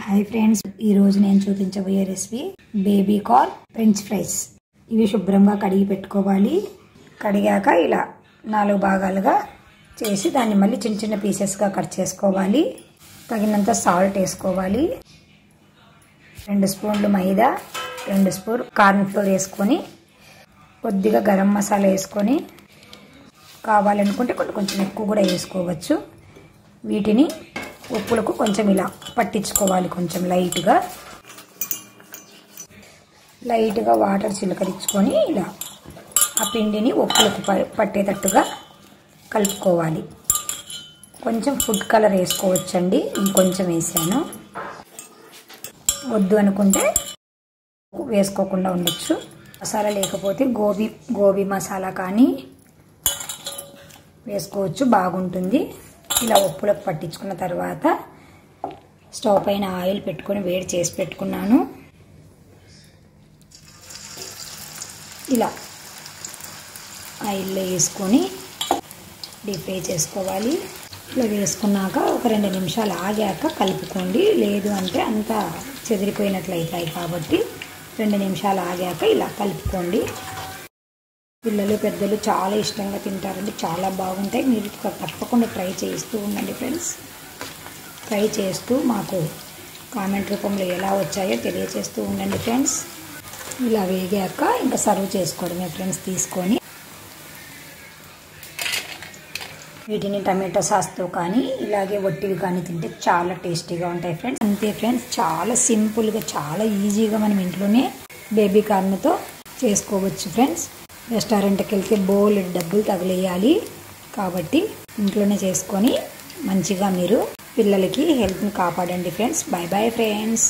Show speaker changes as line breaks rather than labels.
Hi friends, ఈ రోజు నేను చూపించబోయే recipe baby corn french fries. ఇవి శుభ్రంగా కడిగి పెట్టుకోవాలి. కడిగాక ఇలా 4 భాగాలుగా చేసి దాన్ని మళ్ళీ చిన్న చిన్న పీసెస్గా కట్ చేసుకోవాలి. తగినంత సాల్ట్ వేసుకోవాలి. 2 స్పూన్లు మైదా, 2 స్పూన్ కార్న్ ఫ్లోర్ వేసుకొని కొద్దిగా గరం మసాలా వేసుకొని కావాలనుకుంటే కొంచెం ఎక్కువ కూడా వేసుకోవచ్చు. వీటిని ఉప్పులకు కొంచెం ఇలా పట్టించుకోవాలి. కొంచెం లైట్గా వాటర్ చిలకరించుకొని ఇలా ఆ పిండిని ఉప్పులకు పట్టేటట్టుగా కలుపుకోవాలి. కొంచెం ఫుడ్ కలర్ వేసుకోవచ్చండి, ఇంకొంచెం వేసాను. వద్దు అనుకుంటే వేసుకోకుండా ఉండొచ్చు. మసాలా లేకపోతే గోబీ మసాలా కానీ వేసుకోవచ్చు, బాగుంటుంది. ఇలా ఉప్పులకు పట్టించుకున్న తర్వాత స్టవ్ పైన ఆయిల్ పెట్టుకొని వేడి చేసి పెట్టుకున్నాను. ఇలా ఆయిల్లో వేసుకొని డీప్ ఫ్రై చేసుకోవాలి. ఇలా వేసుకున్నాక ఒక 2 నిమిషాలు ఆగాక కలుపుకోండి. లేదు అంటే అంతా చెదిరిపోయినట్లు అవుతాయి కాబట్టి 2 నిమిషాలు ఆగాక ఇలా కలుపుకోండి. పిల్లలు పెద్దలు చాలా ఇష్టంగా తింటారండి, చాలా బాగుంటాయి. మీరు తప్పకుండా ట్రై చేస్తూ ఉండండి ఫ్రెండ్స్. ట్రై చేస్తూ మాకు కామెంట్ రూపంలో ఎలా వచ్చాయో తెలియచేస్తూ ఉండండి ఫ్రెండ్స్. ఇలా వేగాక ఇంకా సర్వ్ చేసుకోవడమే ఫ్రెండ్స్. తీసుకొని వీటిని టమాటో సాస్తో కానీ ఇలాగే వట్టివి కానీ తింటే చాలా టేస్టీగా ఉంటాయి ఫ్రెండ్స్. అంతే ఫ్రెండ్స్, చాలా సింపుల్గా చాలా ఈజీగా మనం ఇంట్లోనే బేబీ కార్న్తో చేసుకోవచ్చు ఫ్రెండ్స్. రెస్టారెంట్కి వెళ్తే బోలెడు డబ్బులు తగిలేయాలి కాబట్టి ఇంట్లోనే చేసుకొని మంచిగా మీరు పిల్లలకి హెల్త్ని కాపాడండి ఫ్రెండ్స్. Bye bye friends.